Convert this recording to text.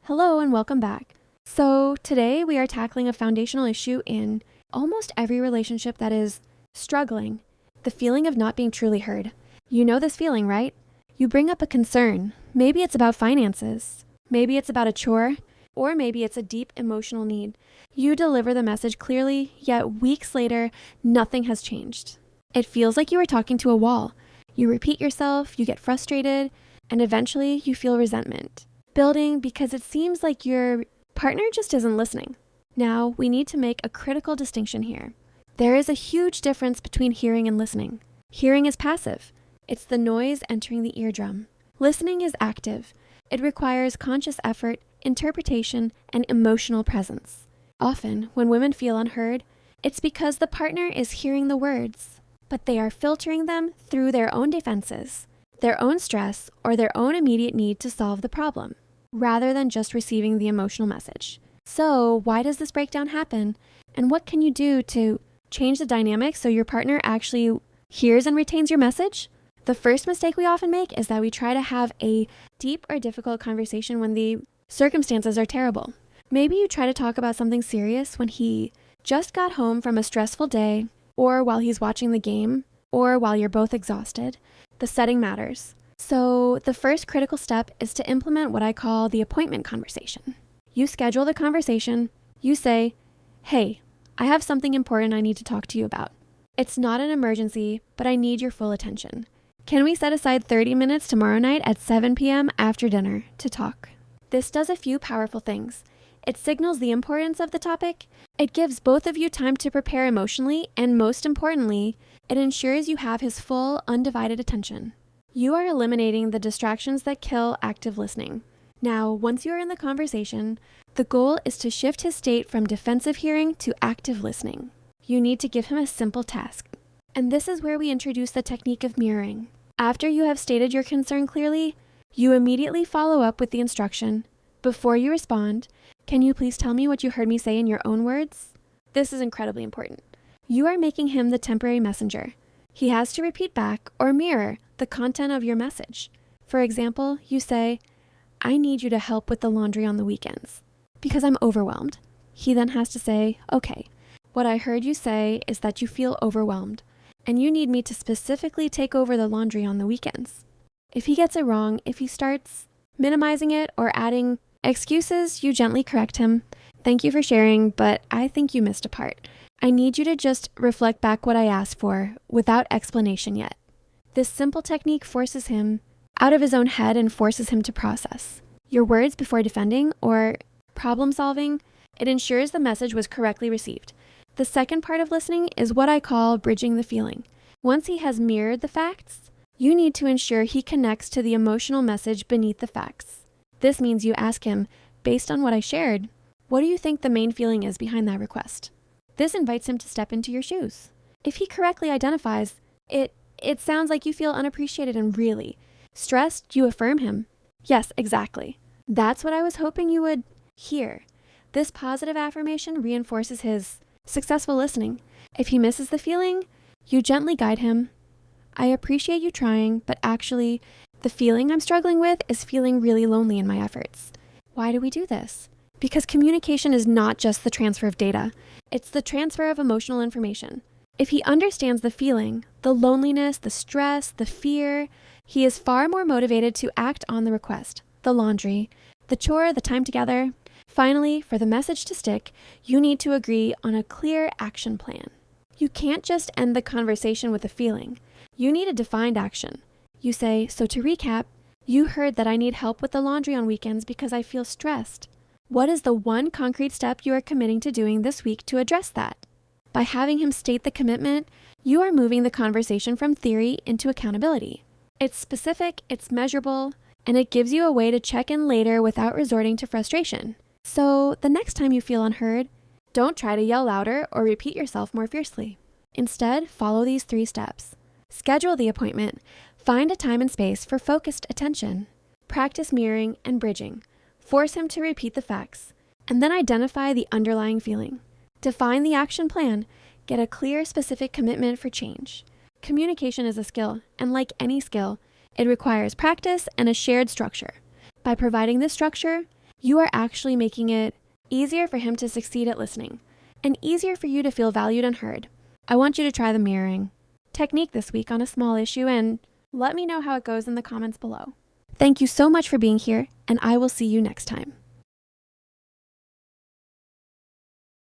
Hello and welcome back. So, today we are tackling a foundational issue in almost every relationship that is struggling, the feeling of not being truly heard. You know this feeling, right? You bring up a concern. Maybe it's about finances, maybe it's about a chore, or maybe it's a deep emotional need. You deliver the message clearly, yet weeks later, nothing has changed. It feels like you are talking to a wall. You repeat yourself, you get frustrated, and eventually you feel resentment building because it seems like your partner just isn't listening. Now, we need to make a critical distinction here. There is a huge difference between hearing and listening. Hearing is passive. It's the noise entering the eardrum. Listening is active. It requires conscious effort, interpretation, and emotional presence. Often, when women feel unheard, it's because the partner is hearing the words, but they are filtering them through their own defenses, their own stress, or their own immediate need to solve the problem, rather than just receiving the emotional message. So, why does this breakdown happen? And what can you do to change the dynamic so your partner actually hears and retains your message? The first mistake we often make is that we try to have a deep or difficult conversation when the circumstances are terrible. Maybe you try to talk about something serious when he just got home from a stressful day, or while he's watching the game, or while you're both exhausted. The setting matters. So the first critical step is to implement what I call the appointment conversation. You schedule the conversation. You say, "Hey, I have something important I need to talk to you about. It's not an emergency, but I need your full attention. Can we set aside 30 minutes tomorrow night at 7 p.m. after dinner to talk?" This does a few powerful things. It signals the importance of the topic. It gives both of you time to prepare emotionally, and most importantly, it ensures you have his full, undivided attention. You are eliminating the distractions that kill active listening. Now, once you are in the conversation, the goal is to shift his state from defensive hearing to active listening. You need to give him a simple task. And this is where we introduce the technique of mirroring. After you have stated your concern clearly, you immediately follow up with the instruction, "Before you respond, can you please tell me what you heard me say in your own words?" This is incredibly important. You are making him the temporary messenger. He has to repeat back or mirror the content of your message. For example, you say, "I need you to help with the laundry on the weekends because I'm overwhelmed." He then has to say, "Okay, what I heard you say is that you feel overwhelmed and you need me to specifically take over the laundry on the weekends." If he gets it wrong, if he starts minimizing it or adding excuses, you gently correct him. "Thank you for sharing, but I think you missed a part. I need you to just reflect back what I asked for without explanation yet." This simple technique forces him out of his own head and forces him to process your words before defending or problem solving. It ensures the message was correctly received. The second part of listening is what I call bridging the feeling. Once he has mirrored the facts, you need to ensure he connects to the emotional message beneath the facts. This means you ask him, "Based on what I shared, what do you think the main feeling is behind that request?" This invites him to step into your shoes. If he correctly identifies, it sounds like you feel unappreciated and really stressed, you affirm him. "Yes, exactly. That's what I was hoping you would hear." This positive affirmation reinforces his successful listening. If he misses the feeling, you gently guide him. "I appreciate you trying, but actually, the feeling I'm struggling with is feeling really lonely in my efforts." Why do we do this? Because communication is not just the transfer of data. It's the transfer of emotional information. If he understands the feeling, the loneliness, the stress, the fear, he is far more motivated to act on the request, the laundry, the chore, the time together. Finally, for the message to stick, you need to agree on a clear action plan. You can't just end the conversation with a feeling. You need a defined action. You say, "So to recap, you heard that I need help with the laundry on weekends because I feel stressed. What is the one concrete step you are committing to doing this week to address that?" By having him state the commitment, you are moving the conversation from theory into accountability. It's specific, it's measurable, and it gives you a way to check in later without resorting to frustration. So the next time you feel unheard, don't try to yell louder or repeat yourself more fiercely. Instead, follow these 3 steps. Schedule the appointment. Find a time and space for focused attention. Practice mirroring and bridging. Force him to repeat the facts, and then identify the underlying feeling. Define the action plan. Get a clear, specific commitment for change. Communication is a skill, and like any skill, it requires practice and a shared structure. By providing this structure, you are actually making it easier for him to succeed at listening and easier for you to feel valued and heard. I want you to try the mirroring technique this week on a small issue and let me know how it goes in the comments below. Thank you so much for being here, and I will see you next time.